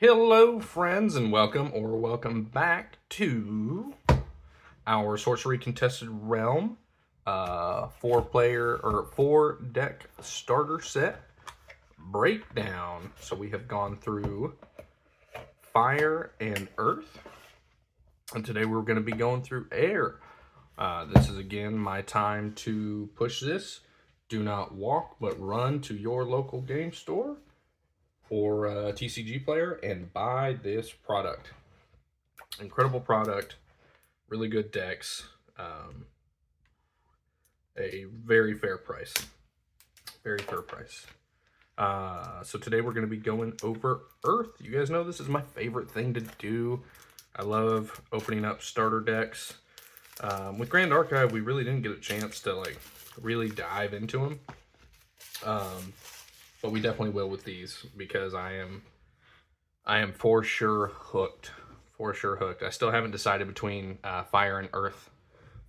Hello friends and welcome back to our Sorcery Contested Realm 4 deck starter set breakdown. So we have gone through Fire and Earth, and today we're going to be going through Air. This is again my time to push this. Do not walk but run to your local game store or a TCG player and buy this product. Incredible product, really good decks, a very fair price. So today we're going to be going over Earth. You guys know this is my favorite thing to do. I love opening up starter decks. With Grand Archive, we really didn't get a chance to really dive into them. But we definitely will with these because I am for sure hooked. I still haven't decided between Fire and Earth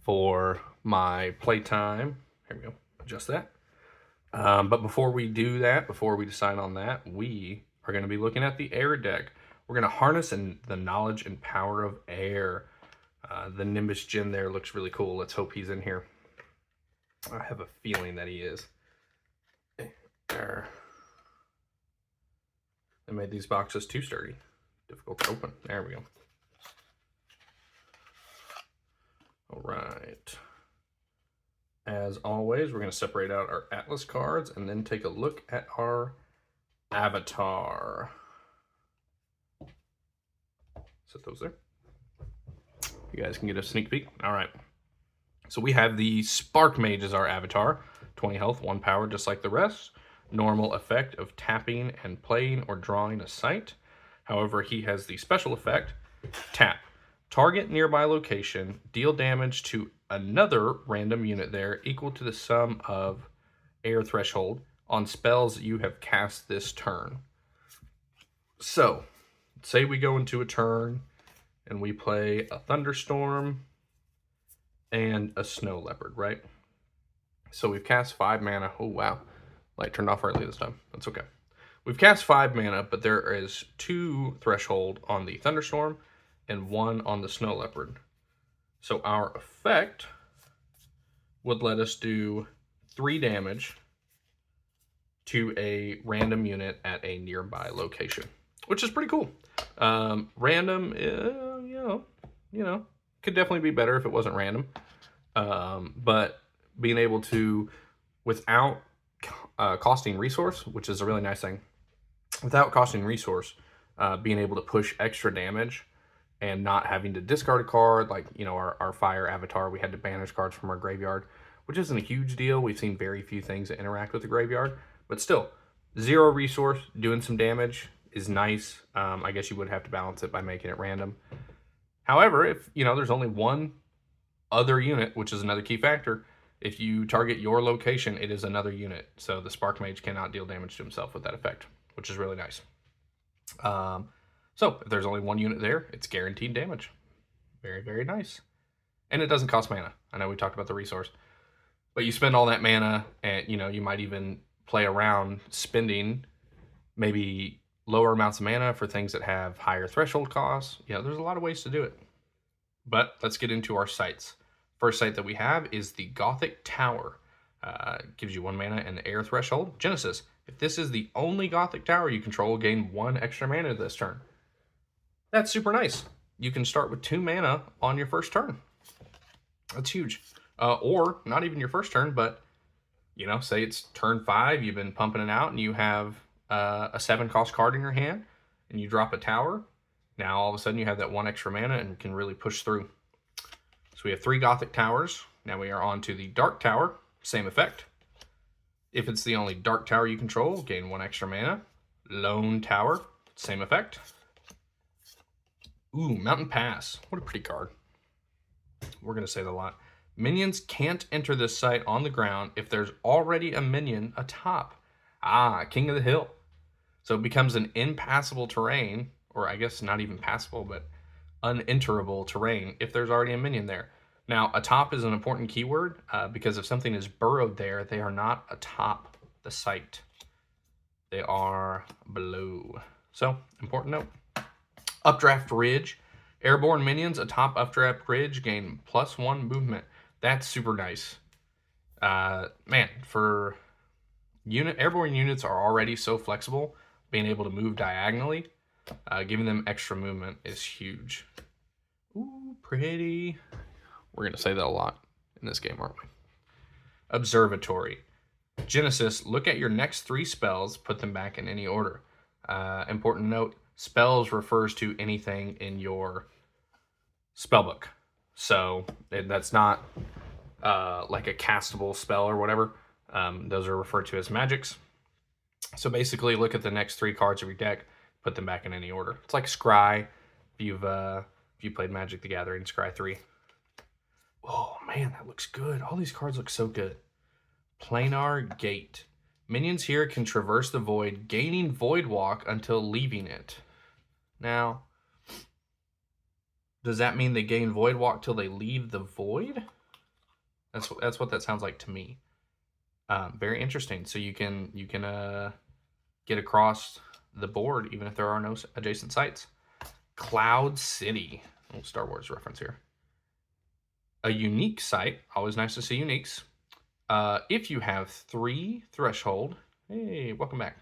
for my playtime. Here we go. Adjust that. But before we do that, before we decide on that, we are going to be looking at the Air deck. We're going to harness the knowledge and power of Air. The Nimbus Djinn there looks really cool. Let's hope he's in here. I have a feeling that he is. There. They made these boxes too sturdy. Difficult to open. There we go. All right. As always, we're going to separate out our Atlas cards and then take a look at our avatar. Set those there. You guys can get a sneak peek. All right. So we have the Sparkmage as our avatar. 20 health, 1 power, just like the rest. Normal effect of tapping and playing or drawing a site. However, he has the special effect, tap. Target nearby location, deal damage to another random unit there equal to the sum of Air threshold on spells you have cast this turn. So, say we go into a turn and we play a Thunderstorm and a Snow Leopard, right? So we've cast 5 mana. Oh, wow. Light turned off early this time. That's okay. We've cast 5 mana, but there is 2 threshold on the Thunderstorm and 1 on the Snow Leopard. So our effect would let us do 3 damage to a random unit at a nearby location, which is pretty cool. Random, you know, could definitely be better if it wasn't random. But being able to, without costing resource, which is a really nice thing, without costing resource, being able to push extra damage and not having to discard a card, like, you know, our Fire avatar, we had to banish cards from our graveyard, which isn't a huge deal. We've seen very few things that interact with the graveyard, but still, 0 resource, doing some damage is nice. I guess you would have to balance it by making it random. However, if, you know, there's only 1 other unit, which is another key factor, if you target your location, it is another unit. So the Sparkmage cannot deal damage to himself with that effect, which is really nice. So if there's only 1 unit there, it's guaranteed damage. Very, very nice. And it doesn't cost mana. I know we talked about the resource, but you spend all that mana and, you know, you might even play around spending maybe lower amounts of mana for things that have higher threshold costs. You know, there's a lot of ways to do it. But let's get into our sites. First site that we have is the Gothic Tower. Gives you 1 mana and the Air threshold. Genesis. If this is the only Gothic Tower you control, gain 1 extra mana this turn. That's super nice. You can start with 2 mana on your first turn. That's huge. Or not even your first turn, but, you know, say it's turn 5, you've been pumping it out, and you have a 7-cost card in your hand, and you drop a tower. Now all of a sudden you have that 1 extra mana and can really push through. So we have 3 Gothic Towers. Now we are on to the Dark Tower. Same effect. If it's the only Dark Tower you control, gain 1 extra mana. Lone Tower. Same effect. Ooh, Mountain Pass. What a pretty card. We're going to say that a lot. Minions can't enter this site on the ground if there's already a minion atop. Ah, King of the Hill. So it becomes an impassable terrain, or I guess not even passable, but unenterable terrain if there's already a minion there. Now, atop is an important keyword because if something is burrowed there, they are not atop the site. They are below. So, important note. Updraft Ridge. Airborne minions atop Updraft Ridge gain +1 movement. That's super nice. Man, for airborne units are already so flexible, being able to move diagonally, giving them extra movement is huge. Ooh, pretty. We're going to say that a lot in this game, aren't we? Observatory. Genesis, look at your next 3 spells, put them back in any order. Important note, spells refers to anything in your spellbook. So that's not like a castable spell or whatever. Those are referred to as magics. So basically, look at the next 3 cards of your deck, put them back in any order. It's like Scry. If you played Magic the Gathering, Scry 3. Oh man, that looks good. All these cards look so good. Planar Gate. Minions here can traverse the void, gaining Void Walk until leaving it. Now, does that mean they gain Void Walk till they leave the void? That's what that sounds like to me. Very interesting. So you can get across the board even if there are no adjacent sites. Cloud City. A little Star Wars reference here. A unique site. Always nice to see uniques. If you have 3 threshold. Hey, welcome back.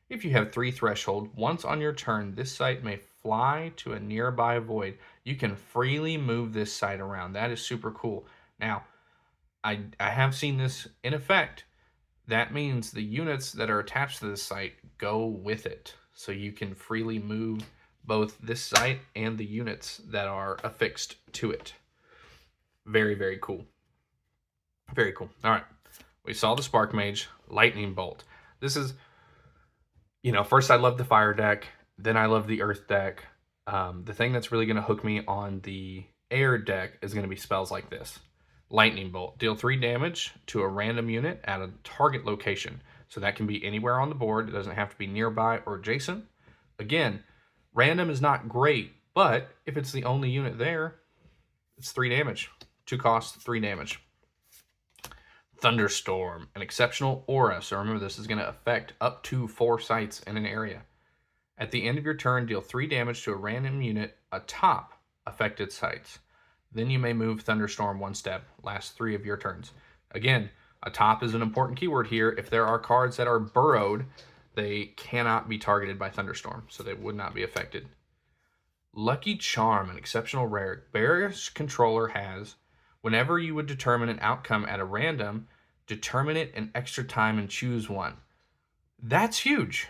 If you have 3 threshold, once on your turn, this site may fly to a nearby void. You can freely move this site around. That is super cool. Now, I have seen this in effect. That means the units that are attached to this site go with it. So you can freely move both this site and the units that are affixed to it. Very, very cool. Very cool. All right. We saw the Sparkmage, Lightning Bolt. This is, first I love the Fire deck. Then I love the Earth deck. The thing that's really going to hook me on the Air deck is going to be spells like this. Lightning Bolt. Deal 3 damage to a random unit at a target location. So that can be anywhere on the board. It doesn't have to be nearby or adjacent. Again, random is not great, but if it's the only unit there, it's 3 damage. 2 costs, 3 damage. Thunderstorm, an exceptional aura. So remember, this is going to affect up to 4 sites in an area. At the end of your turn, deal 3 damage to a random unit atop affected sites. Then you may move Thunderstorm 1 step. Last 3 of your turns. Again, atop is an important keyword here. If there are cards that are burrowed, they cannot be targeted by Thunderstorm, so they would not be affected. Lucky Charm, an exceptional rare. Bear's controller has, whenever you would determine an outcome at a random, determine it in extra time and choose one. That's huge.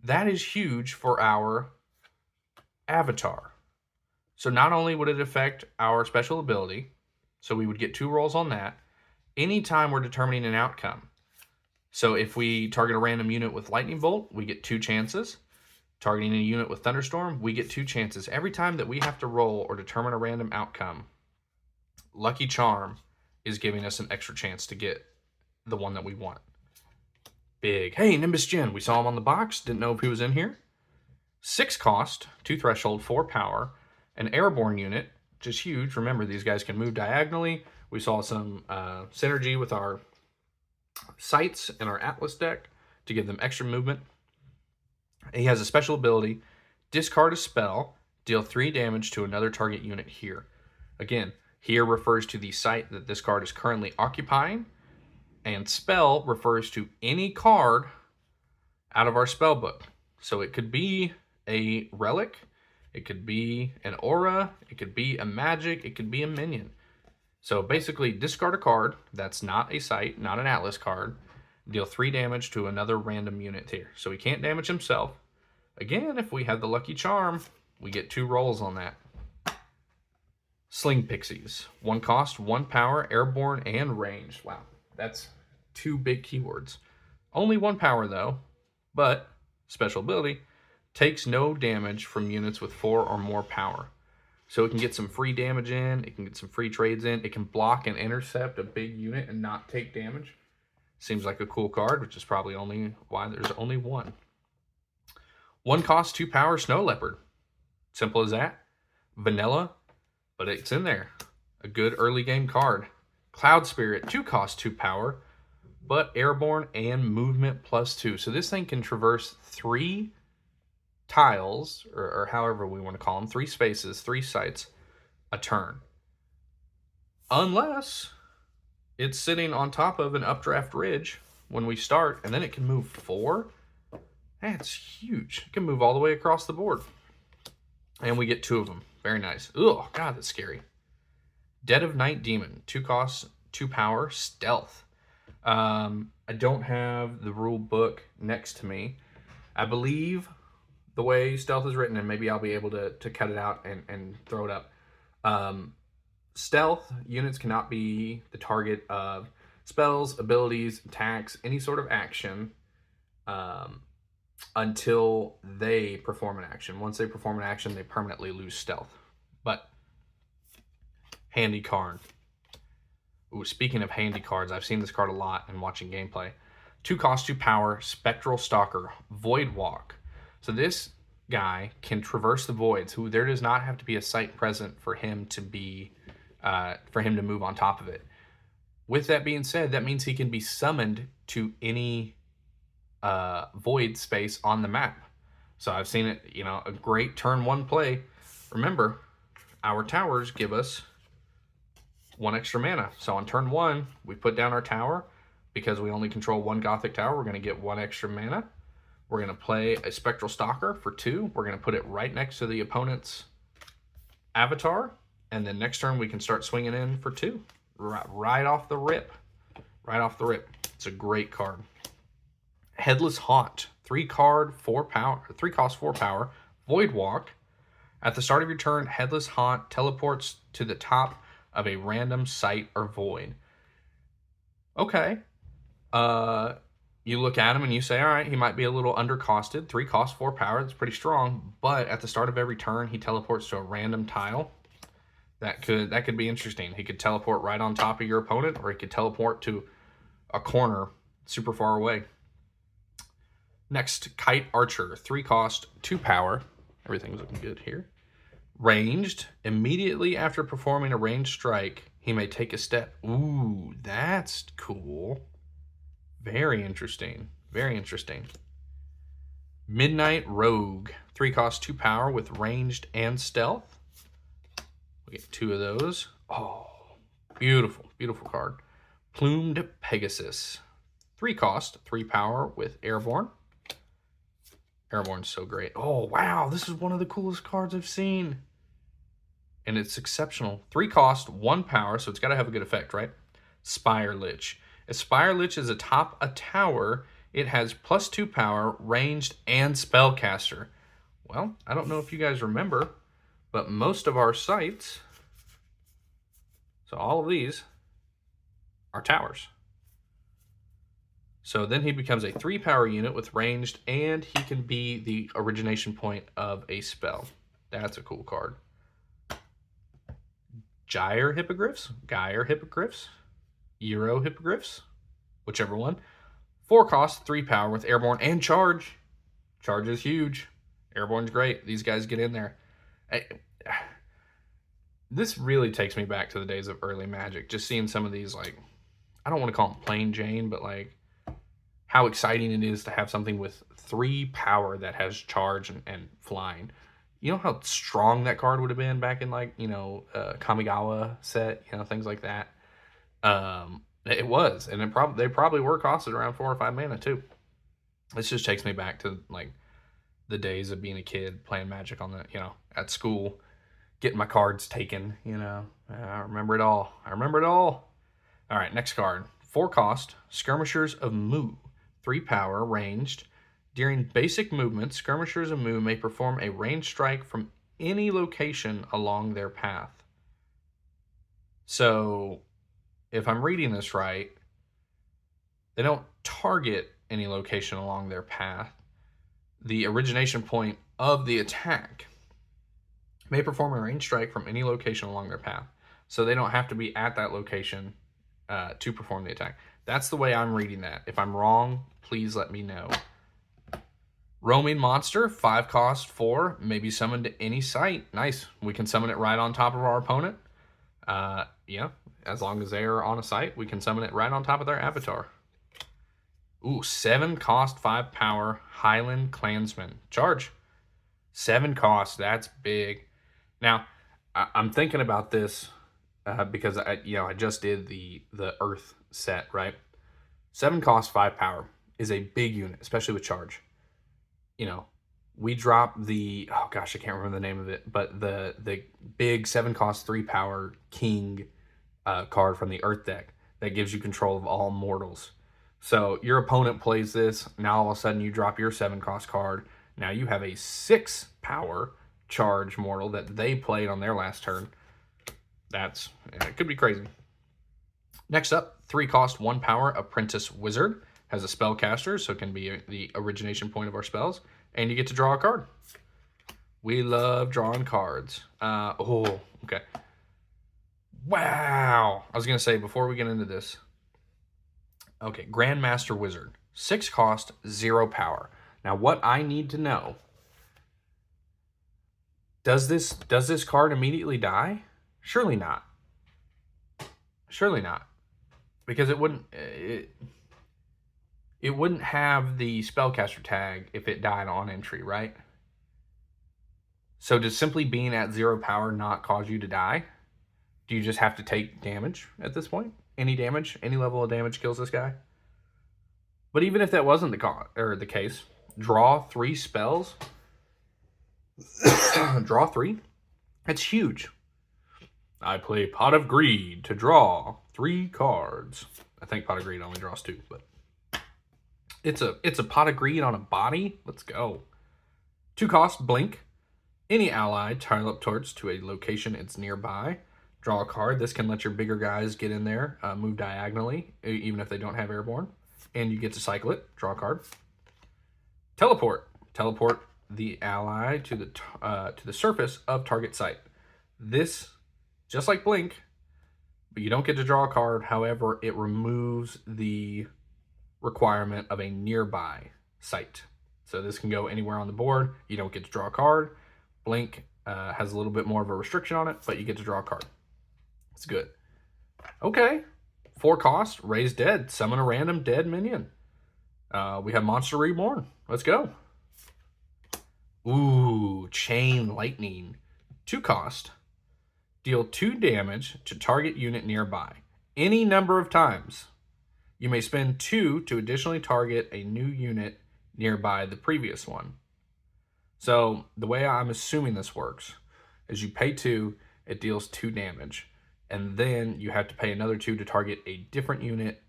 That is huge for our avatar. So not only would it affect our special ability, so we would get 2 rolls on that, anytime we're determining an outcome. So if we target a random unit with Lightning Bolt, we get 2 chances. Targeting a unit with Thunderstorm, we get 2 chances. Every time that we have to roll or determine a random outcome, Lucky Charm is giving us an extra chance to get the one that we want. Big. Hey, Nimbus Jin. We saw him on the box. Didn't know if he was in here. 6 cost, 2 threshold, 4 power. An airborne unit, which is huge. Remember, these guys can move diagonally. We saw some synergy with our sites in our Atlas deck to give them extra movement. He has a special ability. Discard a spell. Deal 3 damage to another target unit here. Again, here refers to the site that this card is currently occupying. And spell refers to any card out of our spell book. So it could be a relic. It could be an aura. It could be a magic. It could be a minion. So basically, discard a card that's not a site, not an Atlas card. Deal 3 damage to another random unit here. So he can't damage himself. Again, if we have the Lucky Charm, we get 2 rolls on that. Sling Pixies. 1 cost, 1 power, airborne, and ranged. Wow, that's 2 big keywords. Only 1 power though, but special ability. Takes no damage from units with 4 or more power. So it can get some free damage in, it can get some free trades in, it can block and intercept a big unit and not take damage. Seems like a cool card, which is probably only why there's only 1. 1 cost, 2 power, Snow Leopard. Simple as that. Vanilla, but it's in there. A good early game card. Cloud Spirit, 2 cost, 2 power, but airborne and movement +2. So this thing can traverse 3 tiles, or however we want to call them, 3 spaces, 3 sites a turn. Unless it's sitting on top of an updraft ridge when we start, and then it can move 4. That's huge. It can move all the way across the board. And we get 2 of them. Very nice. Oh, God, that's scary. Dead of Night Demon. 2 costs, 2 power, stealth. I don't have the rule book next to me. I believe the way stealth is written, and maybe I'll be able to cut it out and throw it up. Stealth units cannot be the target of spells, abilities, attacks, any sort of action until they perform an action. Once they perform an action, they permanently lose stealth. But handy card. Ooh, speaking of handy cards, I've seen this card a lot in watching gameplay. 2 cost, 2 power, Spectral Stalker, Void Walk. So this guy can traverse the voids. There does not have to be a site present for him to be, for him to move on top of it. With that being said, that means he can be summoned to any void space on the map. So I've seen it, a great turn 1 play. Remember, our towers give us 1 extra mana. So on turn 1, we put down our tower. Because we only control 1 Gothic tower, we're going to get 1 extra mana. We're going to play a Spectral Stalker for 2. We're going to put it right next to the opponent's avatar. And then next turn, we can start swinging in for 2. Right off the rip. Right off the rip. It's a great card. Headless Haunt. 3 cost, 4 power. Void Walk. At the start of your turn, Headless Haunt teleports to the top of a random site or void. Okay. You look at him and you say, all right, he might be a little undercosted. 3 cost, 4 power. That's pretty strong. But at the start of every turn, he teleports to a random tile. That could be interesting. He could teleport right on top of your opponent, or he could teleport to a corner super far away. Next, Kite Archer. 3 cost, 2 power. Everything's looking good here. Ranged. Immediately after performing a ranged strike, he may take a step. Ooh, that's cool. Very interesting. Very interesting. Midnight Rogue. 3 cost, 2 power with ranged and stealth. We get 2 of those. Oh, beautiful, beautiful card. Plumed Pegasus. 3 cost, 3 power with airborne. Airborne's so great. Oh, wow, this is one of the coolest cards I've seen. And it's exceptional. 3 cost, 1 power, so it's got to have a good effect, right? Spire Lich. If Spire Lich is atop a tower, it has +2 power, ranged, and spellcaster. Well, I don't know if you guys remember, but most of our sites, so all of these, are towers. So then he becomes a 3 power unit with ranged, and he can be the origination point of a spell. That's a cool card. Gyre Hippogriffs, Euro Hippogriffs, whichever one. 4 cost, 3 power with airborne and charge. Charge is huge. Airborne's great. These guys get in there. This really takes me back to the days of early Magic. Just seeing some of these, like, I don't want to call them plain Jane, but like how exciting it is to have something with 3 power that has charge and flying. You know how strong that card would have been back in, like, Kamigawa set, things like that. It was, and they probably were costed around 4 or 5 mana too. This just takes me back to like the days of being a kid playing Magic on the, at school, getting my cards taken. I remember it all. All right, next card. 4 cost, Skirmishers of Mu, 3 power, ranged. During basic movement, Skirmishers of Mu may perform a ranged strike from any location along their path. So, if I'm reading this right, they don't target any location along their path. The origination point of the attack may perform a ranged strike from any location along their path. So they don't have to be at that location to perform the attack. That's the way I'm reading that. If I'm wrong, please let me know. Roaming Monster, 5 cost, 4, may be summoned to any site. Nice. We can summon it right on top of our opponent. As long as they're on a site, we can summon it right on top of their avatar. Ooh, 7 cost, 5 power, Highland Clansman. Charge. 7 costs, that's big. Now, I'm thinking about this because I just did the Earth set, right? 7 cost, 5 power is a big unit, especially with charge. You know, we dropped the, oh gosh, I can't remember the name of it, but the big 7 cost, 3 power king card from the Earth deck that gives you control of all mortals. So your opponent plays this, now all of a sudden you drop your 7 cost card. Now you have a 6 power charge mortal that they played on their last turn. It could be crazy. Next up, 3 cost, 1 power, Apprentice Wizard. Has a spellcaster, so it can be the origination point of our spells. And you get to draw a card. We love drawing cards. Okay. Wow. I was going to say, before we get into this. Okay, Grandmaster Wizard. 6 cost, 0 power. Now, what I need to know, does this card immediately die? Surely not. Surely not. Because it wouldn't have the spellcaster tag if it died on entry, right? So does simply being at 0 power not cause you to die? Do you just have to take damage at this point? Any damage, any level of damage kills this guy? But even if that wasn't the case, draw 3 spells. Draw 3? That's huge. I play Pot of Greed to draw 3 cards. I think Pot of Greed only draws 2, but it's a Pot of Greed on a body. Let's go. 2 cost, blink. Any ally teleports to a location it's nearby. Draw a card. This can let your bigger guys get in there, move diagonally, even if they don't have airborne. And you get to cycle it. Draw a card. Teleport. Teleport the ally to the surface of target site. This, just like blink, but you don't get to draw a card. However, it removes the requirement of a nearby site. So this can go anywhere on the board. You don't get to draw a card. Blink has a little bit more of a restriction on it, but you get to draw a card. It's good. Okay. 4 cost, raise dead. Summon a random dead minion. We have Monster Reborn. Let's go. Ooh, Chain Lightning. 2 cost. Deal 2 damage to target unit nearby. Any number of times. You may spend 2 to additionally target a new unit nearby the previous one. So the way I'm assuming this works is you pay 2, it deals 2 damage, and then you have to pay another 2 to target a different unit,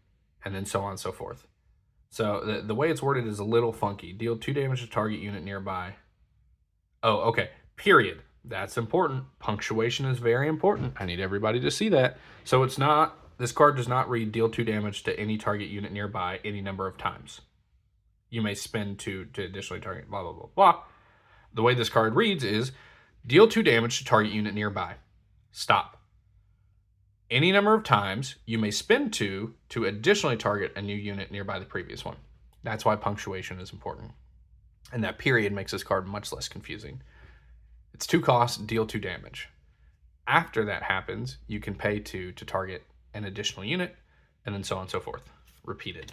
and then so on and so forth. So the way it's worded is a little funky. Deal 2 damage to target unit nearby. Oh, okay. Period. That's important. Punctuation is very important. I need everybody to see that. So it's not, this card does not read deal 2 damage to any target unit nearby any number of times. You may spend 2 to additionally target blah, blah, blah, blah. The way this card reads is deal 2 damage to target unit nearby. Stop. Any number of times, you may spend 2 to additionally target a new unit nearby the previous one. That's why punctuation is important. And that period makes this card much less confusing. It's 2 costs, deal 2 damage. After that happens, you can pay 2 to target an additional unit, and then so on and so forth. Repeated.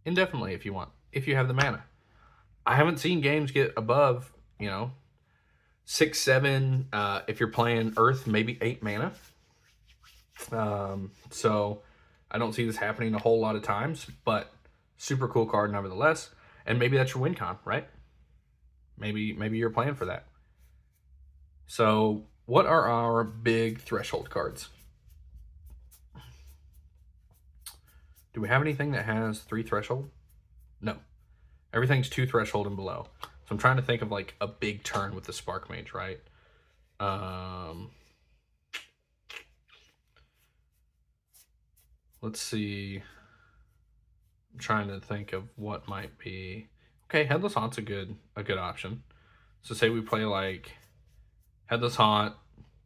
Indefinitely if you want, if you have the mana. I haven't seen games get above, 6, 7, if you're playing Earth, maybe 8 mana. So I don't see this happening a whole lot of times, but super cool card nevertheless. And maybe that's your win con, right? Maybe you're playing for that. So what are our big threshold cards? Do we have anything that has 3 threshold? No. Everything's 2 threshold and below. So I'm trying to think of like a big turn with the Sparkmage, right? Let's see. I'm trying to think of what might be. Okay, Headless Haunt's a good option. So say we play like Headless Haunt,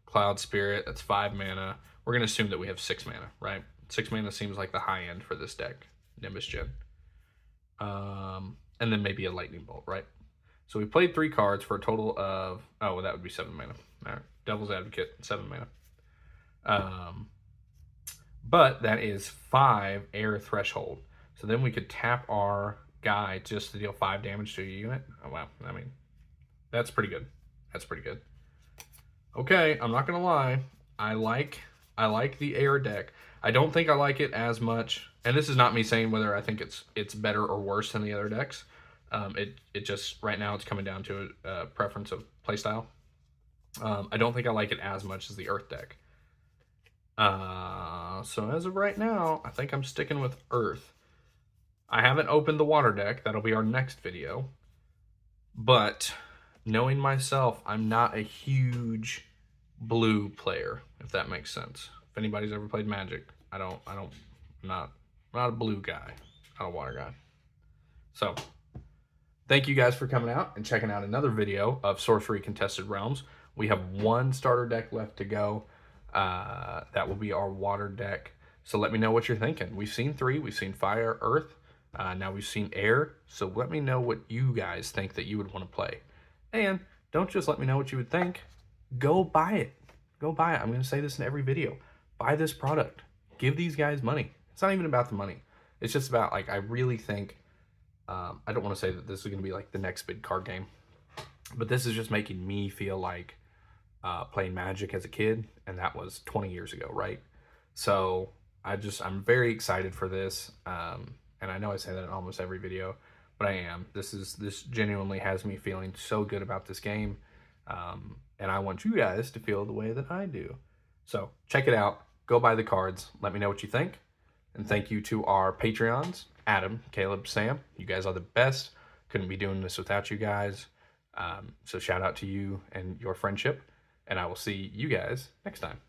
Cloud Spirit, that's 5 mana. We're going to assume that we have 6 mana, right? 6 mana seems like the high end for this deck, Nimbus Gen. And then maybe a Lightning Bolt, right? So we played 3 cards for a total of, oh, well, that would be 7 mana. All right, Devil's Advocate, 7 mana. But that is 5 air threshold. So then we could tap our guy just to deal 5 damage to a unit. Oh, wow. I mean, That's pretty good. That's pretty good. Okay, I'm not gonna lie. I like the air deck. I don't think I like it as much, and this is not me saying whether I think it's better or worse than the other decks. It just right now it's coming down to a preference of playstyle. I don't think I like it as much as the Earth deck. So as of right now, I think I'm sticking with Earth. I haven't opened the Water deck. That'll be our next video. But knowing myself, I'm not a huge blue player, if that makes sense. If anybody's ever played Magic, I'm not a blue guy, not a water guy. So thank you guys for coming out and checking out another video of Sorcery Contested Realms. We have one starter deck left to go. That will be our water deck. So let me know what you're thinking. We've seen 3. We've seen fire, earth. Now we've seen air. So let me know what you guys think that you would want to play. And don't just let me know what you would think. Go buy it. Go buy it. I'm going to say this in every video. Buy this product. Give these guys money. It's not even about the money. It's just about, like, I really think, I don't want to say that this is going to be like the next big card game, but this is just making me feel like playing Magic as a kid, and that was 20 years ago, right? So I'm very excited for this, and I know I say that in almost every video, but I am. This genuinely has me feeling so good about this game, and I want you guys to feel the way that I do. So check it out. Go buy the cards. Let me know what you think, and thank you to our Patreons, Adam, Caleb, Sam. You guys are the best. Couldn't be doing this without you guys. So shout out to you and your friendship, and I will see you guys next time.